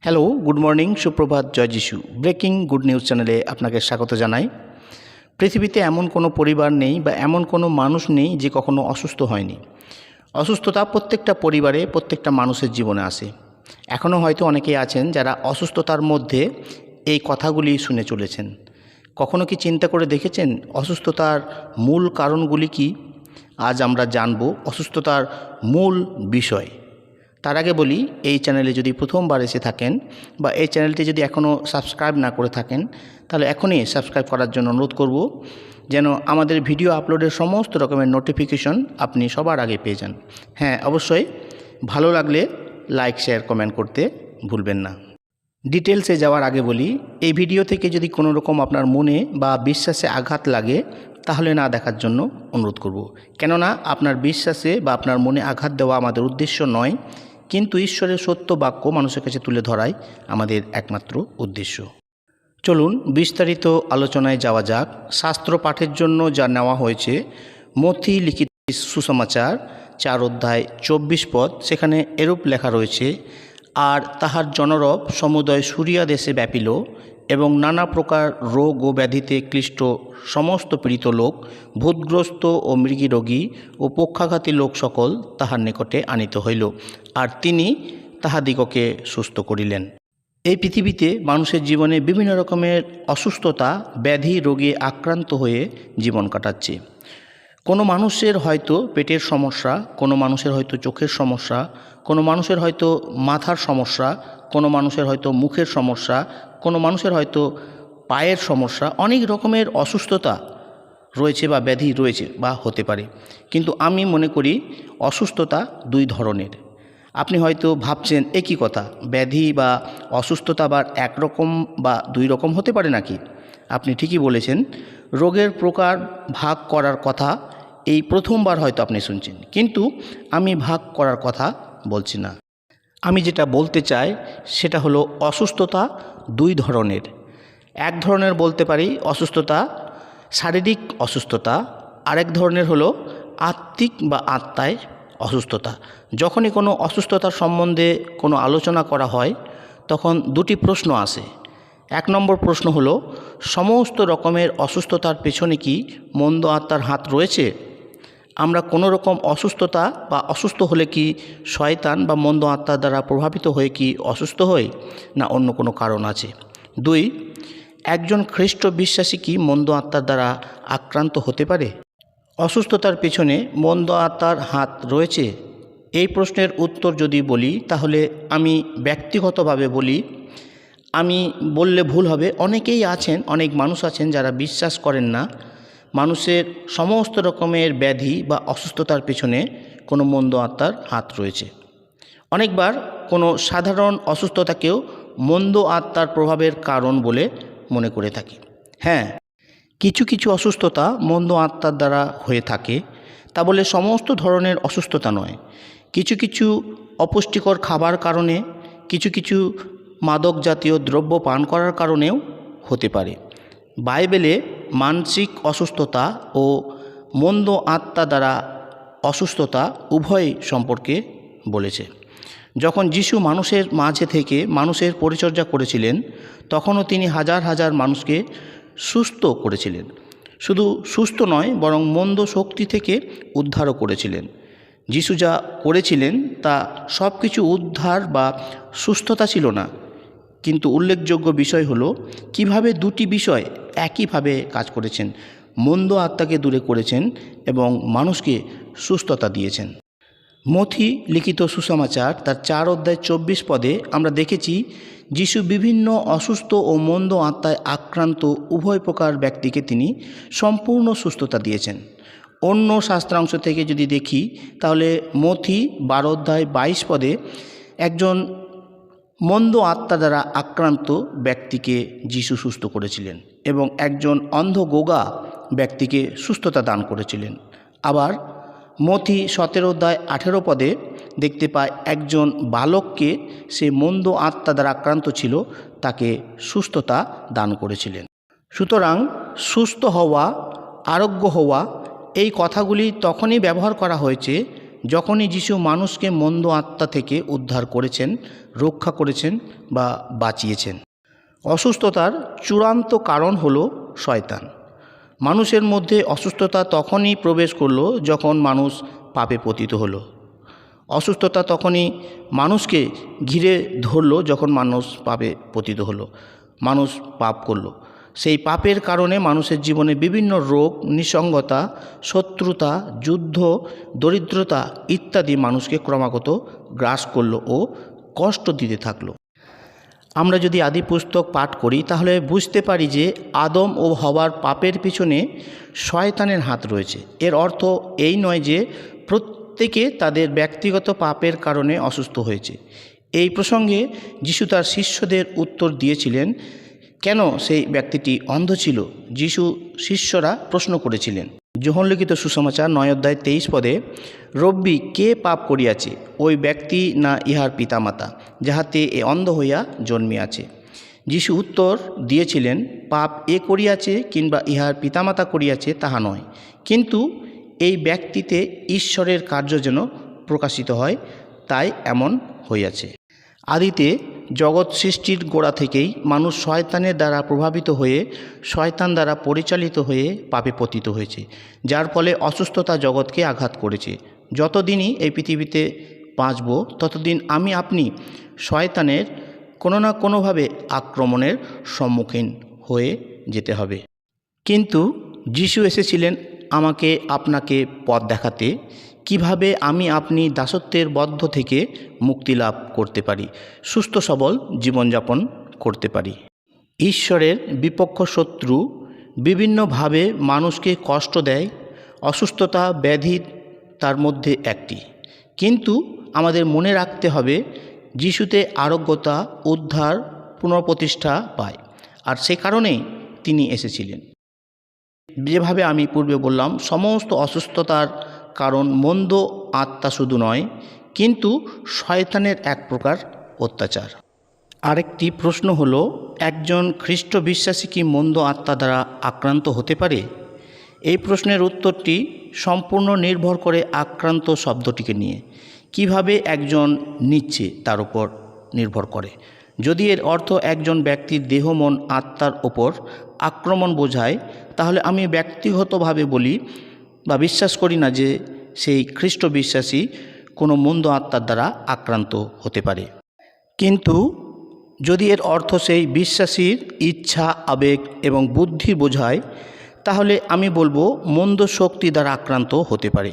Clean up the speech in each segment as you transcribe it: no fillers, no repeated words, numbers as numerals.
Hello, good morning, সুপ্রভাত, জয় যিশু। Breaking good news চ্যানেলে আপনাকে স্বাগত জানাই। পৃথিবীতে এমন কোনো পরিবার নেই বা এমন কোনো মানুষ নেই যে কখনো অসুস্থ হয়নি। অসুস্থতা প্রত্যেকটা পরিবারে, প্রত্যেকটা মানুষের জীবনে আসে। এখনও হয়তো অনেকেই আছেন যারা অসুস্থতার মধ্যে এই কথাগুলি শুনে চলেছেন। কখনো কি চিন্তা করে দেখেছেন অসুস্থতার মূল কারণগুলি কি? আজ আমরা জানব অসুস্থতার মূল বিষয়। তার আগে বলি, এই চ্যানেলে যদি প্রথমবার এসে থাকেন বা এই চ্যানেলটি যদি এখনও সাবস্ক্রাইব না করে থাকেন, তাহলে এখনই সাবস্ক্রাইব করার জন্য অনুরোধ করব, যেন আমাদের ভিডিও আপলোডের সমস্ত রকমের নোটিফিকেশন আপনি সবার আগে পেয়ে যান। হ্যাঁ, অবশ্যই ভালো লাগলে লাইক, শেয়ার, কমেন্ট করতে ভুলবেন না। ডিটেলসে যাওয়ার আগে বলি, এই ভিডিও থেকে যদি কোনো রকম আপনার মনে বা বিশ্বাসে আঘাত লাগে তাহলে না দেখার জন্য অনুরোধ করব। কেননা আপনার বিশ্বাসে বা আপনার মনে আঘাত দেওয়া আমাদের উদ্দেশ্য নয়, কিন্তু ঈশ্বরের সত্য বাক্য মানুষের কাছে তুলে ধরাই আমাদের একমাত্র উদ্দেশ্য। চলুন বিস্তারিত আলোচনায় যাওয়া যাক। শাস্ত্র পাঠের জন্য যা নেওয়া হয়েছে, মথি লিখিত সুসমাচার 4 অধ্যায় 24 পদ, সেখানে এরূপ লেখা রয়েছে, আর তাহার জনরব সমুদয় সুরিয়া দেশে ব্যাপিল, এবং নানা প্রকার রোগ ও ব্যাধিতে ক্লিষ্ট সমস্ত পীড়িত লোক, ভূতগ্রস্ত ও মৃগীরোগী ও পক্ষাঘাতী লোক সকল তাহার নিকটে আনিত হইল, আর তিনি তাহাদিগকে সুস্থ করিলেন। এই পৃথিবীতে মানুষের জীবনে বিভিন্ন রকমের অসুস্থতা, ব্যাধি, রোগে আক্রান্ত হয়ে জীবন কাটাচ্ছে। কোনো মানুষের হয়তো পেটের সমস্যা, কোনো মানুষের হয়তো চোখের সমস্যা, কোনো মানুষের হয়তো মাথার সমস্যা, কোনো মানুষের হয়তো মুখের সমস্যা, কোনো মানুষের হয়তো পায়ের সমস্যা। অনেক রকমের অসুস্থতা রয়েছে বা ব্যাধি রয়েছে বা হতে পারে। কিন্তু আমি মনে করি অসুস্থতা দুই ধরনের। আপনি হয়তো ভাবছেন, একই কথা, ব্যাধি বা অসুস্থতা আবার একরকম বা দুই রকম হতে পারে নাকি? আপনি ঠিকই বলেছেন। রোগের প্রকার ভাগ করার কথা এই প্রথমবার হয়তো আপনি শুনছেন, কিন্তু আমি ভাগ করার কথা বলছি না। আমি যেটা বলতে চাই সেটা হলো অসুস্থতা দুই ধরনের। এক ধরনের বলতে পারি অসুস্থতা শারীরিক অসুস্থতা, আরেক ধরনের হলো আত্মিক বা আত্মায় অসুস্থতা। যখনই কোনো অসুস্থতার সম্বন্ধে কোনো আলোচনা করা হয় তখন দুটি প্রশ্ন আসে। 1 নম্বর প্রশ্ন হলো, সমস্ত রকমের অসুস্থতার পেছনে কি মন্দ আত্মার হাত রয়েছে? আমরা কোনো রকম অসুস্থতা বা অসুস্থ হলে কি শয়তান বা মন্দ আত্মার দ্বারা প্রভাবিত হয়ে কি অসুস্থ হই, না অন্য কোনো কারণ আছে? 2, একজন খ্রিস্ট বিশ্বাসী কি মন্দ আত্মার দ্বারা আক্রান্ত হতে পারে? অসুস্থতার পেছনে মন্দ আত্মার হাত রয়েছে? এই প্রশ্নের উত্তর যদি বলি, তাহলে আমি ব্যক্তিগতভাবে বলি, আমি বললে ভুল হবে, অনেকেই আছেন, অনেক মানুষ আছেন যারা বিশ্বাস করেন না মানুষের সমস্ত রকমের ব্যাধি বা অসুস্থতার পেছনে কোনো মন্দ আত্মার হাত রয়েছে। অনেকবার কোনো সাধারণ অসুস্থতাকেও মন্দ আত্মার প্রভাবের কারণ বলে মনে করে থাকি। হ্যাঁ, কিছু কিছু অসুস্থতা মন্দ আত্মার দ্বারা হয়ে থাকে, তা বলে সমস্ত ধরনের অসুস্থতা নয়। কিছু কিছু অপুষ্টিকর খাবার কারণে, কিছু কিছু মাদক জাতীয় দ্রব্য পান করার কারণেও হতে পারে। বাইবেলে মানসিক অসুস্থতা ও মন্দ আত্মা দ্বারা অসুস্থতা উভয় সম্পর্কে বলেছে। যখন যিশু মানুষের মাঝে থেকে মানুষের পরিচর্যা করেছিলেন, তখনও তিনি হাজার হাজার মানুষকে সুস্থ করেছিলেন। শুধু সুস্থ নয়, বরং মন্দ শক্তি থেকে উদ্ধারও করেছিলেন। যিশু যা করেছিলেন তা সব কিছু উদ্ধার বা সুস্থতা ছিল না, কিন্তু উল্লেখযোগ্য বিষয় হলো কিভাবে দুটি বিষয় একইভাবে কাজ করেছেন। মন্দ আত্মাকে দূরে করেছেন এবং মানুষকে সুস্থতা দিয়েছেন। মথি লিখিত সুসমাচার তার 4 অধ্যায় 24 পদে আমরা দেখেছি, যিশু বিভিন্ন অসুস্থ ও মন্দ আত্মায় আক্রান্ত উভয় প্রকার ব্যক্তিকে তিনি সম্পূর্ণ সুস্থতা দিয়েছেন। অন্য শাস্ত্রাংশ থেকে যদি দেখি, তাহলে মথি 12 অধ্যায় 22 পদে একজন মন্দ আত্মা দ্বারা আক্রান্ত ব্যক্তিকে যিশু সুস্থ করেছিলেন এবং একজন অন্ধ গোগা ব্যক্তিকে সুস্থতা দান করেছিলেন। আবার মথি 17 অধ্যায় 18 পদে দেখতে পাই, একজন বালককে, সে মন্দ আত্মা দ্বারা আক্রান্ত ছিল, তাকে সুস্থতা দান করেছিলেন। সুতরাং সুস্থ হওয়া, আরোগ্য হওয়া, এই কথাগুলি তখনই ব্যবহার করা হয়েছে যখনই যিশু মানুষকে মন্দ আত্মা থেকে উদ্ধার করেছেন, রক্ষা করেছেন বা বাঁচিয়েছেন। অসুস্থতার চূড়ান্ত কারণ হলো শয়তান। মানুষের মধ্যে অসুস্থতা তখনই প্রবেশ করলো যখন মানুষ পাপে পতিত হলো। অসুস্থতা তখনই মানুষকে ঘিরে ধরলো যখন মানুষ পাপে পতিত হলো, মানুষ পাপ করলো। সেই পাপের কারণে মানুষের জীবনে বিভিন্ন রোগ, নিঃসঙ্গতা, শত্রুতা, যুদ্ধ, দরিদ্রতা ইত্যাদি মানুষকে ক্রমাগত গ্রাস করলো ও কষ্ট দিতে থাকলো। আমরা যদি আদি পুস্তক পাঠ করি তাহলে বুঝতে পারি যে আদম ও হওয়ার পাপের পিছনে শয়তানের হাত রয়েছে। এর অর্থ এই নয় যে প্রত্যেকে তাদের ব্যক্তিগত পাপের কারণে অসুস্থ হয়েছে। এই প্রসঙ্গে যিশু তার শিষ্যদের উত্তর দিয়েছিলেন কেন সেই ব্যক্তিটি অন্ধ ছিল। যিশু শিষ্যরা প্রশ্ন করেছিলেন, যোহন লিখিত সুসমাচার 9 অধ্যায় 23 পদে, রব্বি, কে পাপ করিয়াছে, ওই ব্যক্তি না ইহার পিতামাতা, যাহাতে এ অন্ধ হইয়া জন্মিয়াছে? যিশু উত্তর দিয়েছিলেন, পাপ এ করিয়াছে কিংবা ইহার পিতামাতা করিয়াছে তাহা নয়, কিন্তু এই ব্যক্তিতে ঈশ্বরের কার্য যেন প্রকাশিত হয়, তাই এমন হইয়াছে। আদিতে জগৎ সৃষ্টির গোড়া থেকেই মানুষ শয়তানের দ্বারা প্রভাবিত হয়ে, শয়তান দ্বারা পরিচালিত হয়ে পাপে পতিত হয়েছে, যার ফলে অসুস্থতা জগৎকে আঘাত করেছে। যতদিনই এই পৃথিবীতে বাঁচব ততদিন আপনি শয়তানের কোনো না কোনোভাবে আক্রমণের সম্মুখীন হয়ে যেতে হবে। কিন্তু যিশু এসেছিলেন আমাকে আপনাকে পথ দেখাতে, কিভাবে আপনি দাসত্বের বদ্ধ থেকে মুক্তি লাভ করতে পারি, সুস্থ সবল জীবনযাপন করতে পারি। ঈশ্বরের বিপক্ষ শত্রু বিভিন্নভাবে মানুষকে কষ্ট দেয়। অসুস্থতা, ব্যাধি তার মধ্যে একটি। কিন্তু আমাদের মনে রাখতে হবে যিশুতে আরোগ্যতা, উদ্ধার, পুনঃপ্রতিষ্ঠা পায়, আর সে কারণেই তিনি এসেছিলেন। যেভাবে আমি পূর্বে বললাম, সমস্ত অসুস্থতার কারণ মন্দ আত্মা শুধু নয়, কিন্তু শয়তানের এক প্রকার অত্যাচার। আরেকটি প্রশ্ন হলো, একজন খ্রিস্ট বিশ্বাসী কি মন্দ আত্মা দ্বারা আক্রান্ত হতে পারে? এই প্রশ্নের উত্তরটি সম্পূর্ণ নির্ভর করে আক্রান্ত শব্দটিকে নিয়ে। কিভাবে একজন নিচ্ছে তার উপর নির্ভর করে। যদি এর অর্থ একজন ব্যক্তির দেহ, মন, আত্মার ওপর আক্রমণ বোঝায়, তাহলে আমি ব্যক্তিগতভাবে বলি বা বিশ্বাস করি না যে সেই খ্রিস্ট বিশ্বাসী কোনো মন্দ আত্মার দ্বারা আক্রান্ত হতে পারে। কিন্তু যদি এর অর্থ সেই বিশ্বাসীর ইচ্ছা, আবেগ এবং বুদ্ধি বোঝায়, তাহলে আমি বলবো মন্দ শক্তি দ্বারা আক্রান্ত হতে পারে,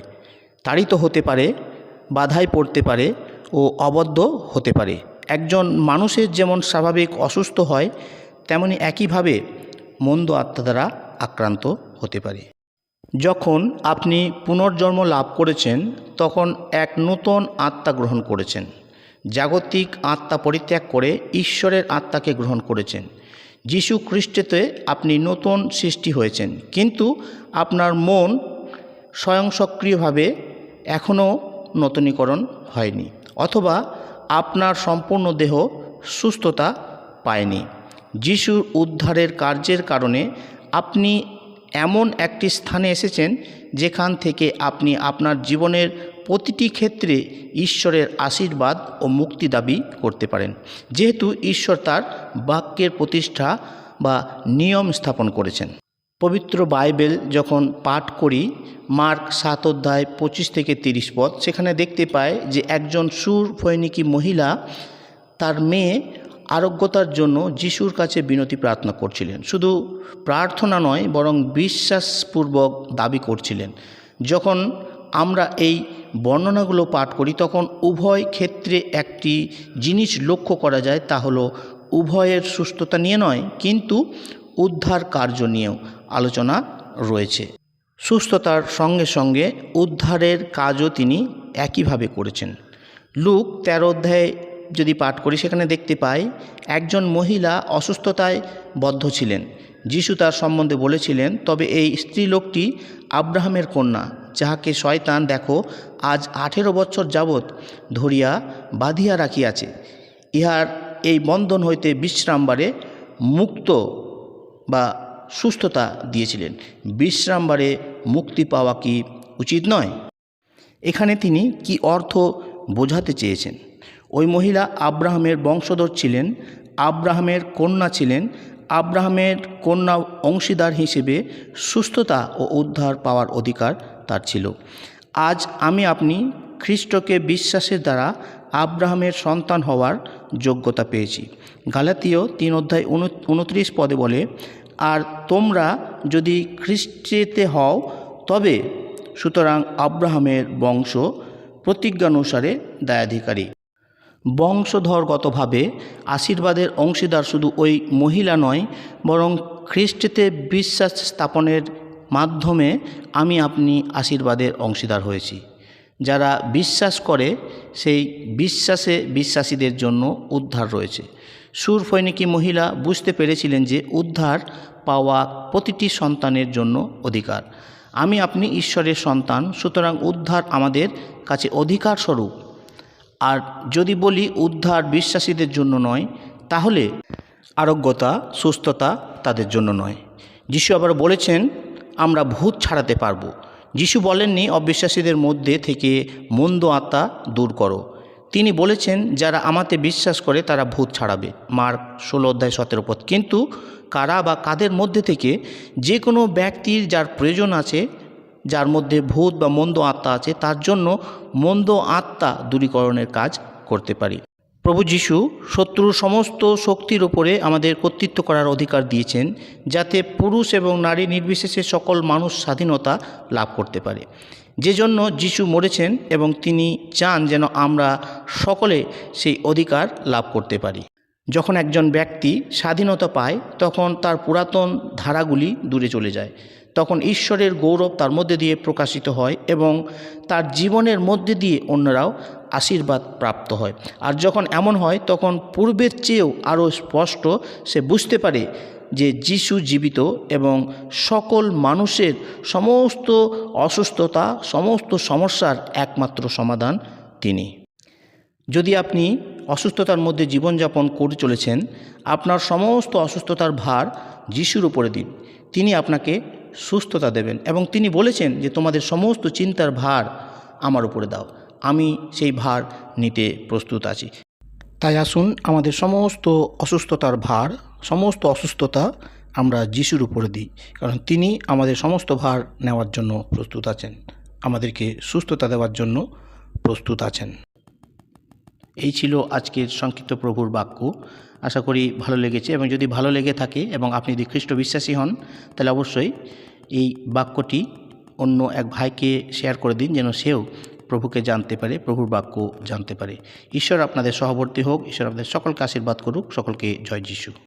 তাড়িত হতে পারে, বাধায় পড়তে পারে ও অবদ্ধ হতে পারে। একজন মানুষের যেমন স্বাভাবিক অসুস্থ হয়, তেমনি একইভাবে মন্দ আত্মা দ্বারা আক্রান্ত হতে পারে। যখন আপনি পুনর্জন্ম লাভ করেছেন, তখন এক নূতন আত্মা গ্রহণ করেছেন। জাগতিক আত্মা পরিত্যাগ করে ঈশ্বরের আত্মাকে গ্রহণ করেছেন। যিশু খ্রিস্টেতে আপনি নতুন সৃষ্টি হয়েছেন, কিন্তু আপনার মন স্বয়ংসক্রিয়ভাবে এখনও নূতনীকরণ হয়নি, অথবা আপনার সম্পূর্ণ দেহ সুস্থতা পায়নি। যিশুর উদ্ধারের কার্যের কারণে আপনি এমন একটি স্থানে এসেছেন যেখান থেকে আপনি আপনার জীবনের প্রতিটি ক্ষেত্রে ঈশ্বরের আশীর্বাদ ও মুক্তি দাবি করতে পারেন, যেহেতু ঈশ্বর তার বাক্যের প্রতিষ্ঠা বা নিয়ম স্থাপন করেছেন। পবিত্র বাইবেল যখন পাঠ করি, মার্ক 7 অধ্যায় 25 থেকে 30 পদ, সেখানে দেখতে পাই যে একজন সুর ফৈনিকী মহিলা তার মেয়ে আরোগ্যতার জন্য যিশুর কাছে বিনতি প্রার্থনা করছিলেন। শুধু প্রার্থনা নয়, বরং বিশ্বাসপূর্বক দাবি করছিলেন। যখন আমরা এই বর্ণনাগুলো পাঠ করি, তখন উভয় ক্ষেত্রে একটি জিনিস লক্ষ্য করা যায়, তা হলো উভয়ের সুস্থতা নিয়ে নয়, কিন্তু উদ্ধার কার্য নিয়েও আলোচনা রয়েছে। সুস্থতার সঙ্গে সঙ্গে উদ্ধারের কাজও তিনি একইভাবে করেছেন। লুক 13 অধ্যায়ে যদি পাঠ করি, সেখানে দেখতে পাই একজন মহিলা অসুস্থতায় বদ্ধ ছিলেন। যিশু তার সম্বন্ধে বলেছিলেন, তবে এই স্ত্রীলোকটি আব্রাহামের কন্যা, যাহাকে শয়তান দেখো আজ 18 বৎসর যাবৎ ধরিয়া বাঁধিয়া রাখিয়াছে। ইহার এই বন্ধন হইতে বিশ্রামবারে মুক্ত বা সুস্থতা দিয়েছিলেন। বিশ্রামবারে মুক্তি পাওয়া কি উচিত নয়? এখানে তিনি কি অর্থ বোঝাতে চেয়েছেন? ওই মহিলা আব্রাহামের বংশধর ছিলেন, আব্রাহামের কন্যা ছিলেন, আব্রাহামের কন্যা অংশীদার হিসেবে সুস্থতা ও উদ্ধার পাওয়ার অধিকার তার ছিল। আজ আমি আপনি খ্রিস্টকে বিশ্বাসের দ্বারা আব্রাহামের সন্তান হওয়ার যোগ্যতা পেয়েছি। গালাতীয় 3:29 পদে বলে, আর তোমরা যদি খ্রিস্টেতে হও তবে সুতরাং আব্রাহামের বংশ প্রতিজ্ঞানুসারে দায়াধিকারী। বংশধরগতভাবে আশীর্বাদের অংশীদার শুধু ওই মহিলা নয়, বরং খ্রিস্টেতে বিশ্বাস স্থাপনের মাধ্যমে আমি আপনি আশীর্বাদের অংশীদার হয়েছি। যারা বিশ্বাস করে সেই বিশ্বাসে বিশ্বাসীদের জন্য উদ্ধার রয়েছে। সুরফৈনিকী মহিলা বুঝতে পেরেছিলেন যে উদ্ধার পাওয়া প্রতিটি সন্তানের জন্য অধিকার। আমি আপনি ঈশ্বরের সন্তান, সুতরাং উদ্ধার আমাদের কাছে অধিকার স্বরূপ। আর যদি বলি উদ্ধার বিশ্বাসীদের জন্য নয়, তাহলে আরোগ্যতা সুস্থতা তাদের জন্য নয়। যিশু আবার বলেছেন আমরা ভূত ছাড়াতে পারবো। যিশু বলেননি অবিশ্বাসীদের মধ্যে থেকে মন্দ আত্মা দূর করো। তিনি বলেছেন যারা আমাতে বিশ্বাস করে তারা ভূত ছাড়াবে। মার্ক 16:17 পদ। কিন্তু কারা বা কাদের মধ্যে থেকে যে কোনো ব্যক্তির যার প্রয়োজন আছে, যার মধ্যে ভূত বা মন্দ আত্মা আছে, তার জন্য মন্দ আত্মা দূরীকরণের কাজ করতে পারি। প্রভু যীশু শত্রুর সমস্ত শক্তির ওপরে আমাদের কর্তৃত্ব করার অধিকার দিয়েছেন, যাতে পুরুষ এবং নারী নির্বিশেষে সকল মানুষ স্বাধীনতা লাভ করতে পারে। যে জন্য যীশু মরেছেন এবং তিনি চান যেন আমরা সকলে সেই অধিকার লাভ করতে পারি। যখন একজন ব্যক্তি স্বাধীনতা পায় তখন তার পুরাতন ধারাগুলি দূরে চলে যায়। তখন ঈশ্বরের গৌরব তার মধ্যে দিয়ে প্রকাশিত হয় এবং তার জীবনের মধ্যে দিয়ে অন্যরাও আশীর্বাদ প্রাপ্ত হয়। আর যখন এমন হয় তখন পূর্বের চেয়েও আরও স্পষ্ট সে বুঝতে পারে যে যিশু জীবিত এবং সকল মানুষের সমস্ত অসুস্থতা, সমস্ত সমস্যার একমাত্র সমাধান তিনি। যদি আপনি অসুস্থতার মধ্যে জীবনযাপন করে চলেছেন, আপনার সমস্ত অসুস্থতার ভার যিশুর উপরে দিন। তিনি আপনাকে সুস্থতা দেবেন এবং তিনি বলেছেন যে তোমাদের সমস্ত চিন্তার ভার আমার উপরে দাও, আমি সেই ভার নিতে প্রস্তুত আছি। তাই আসুন আমাদের সমস্ত অসুস্থতার ভার, সমস্ত অসুস্থতা আমরা যিশুর উপরে দিই, কারণ তিনি আমাদের সমস্ত ভার নেওয়ার জন্য প্রস্তুত আছেন, আমাদেরকে সুস্থতা দেওয়ার জন্য প্রস্তুত আছেন। এই ছিল আজকের সংক্ষিপ্ত প্রভুর বাক্য। আশা করি ভালো লেগেছে, এবং যদি ভালো লেগে থাকে এবং আপনি যদি খ্রিস্ট বিশ্বাসী হন, তাহলে অবশ্যই এই বাক্যটি অন্য এক ভাইকে শেয়ার করে দিন, যেন সেও প্রভুকে জানতে পারে, প্রভুর বাক্য জানতে পারে। ঈশ্বর আপনাদের সহবর্তী হোক, ঈশ্বর আপনাদের সকলকে আশীর্বাদ করুক। সকলকে জয় যিশু।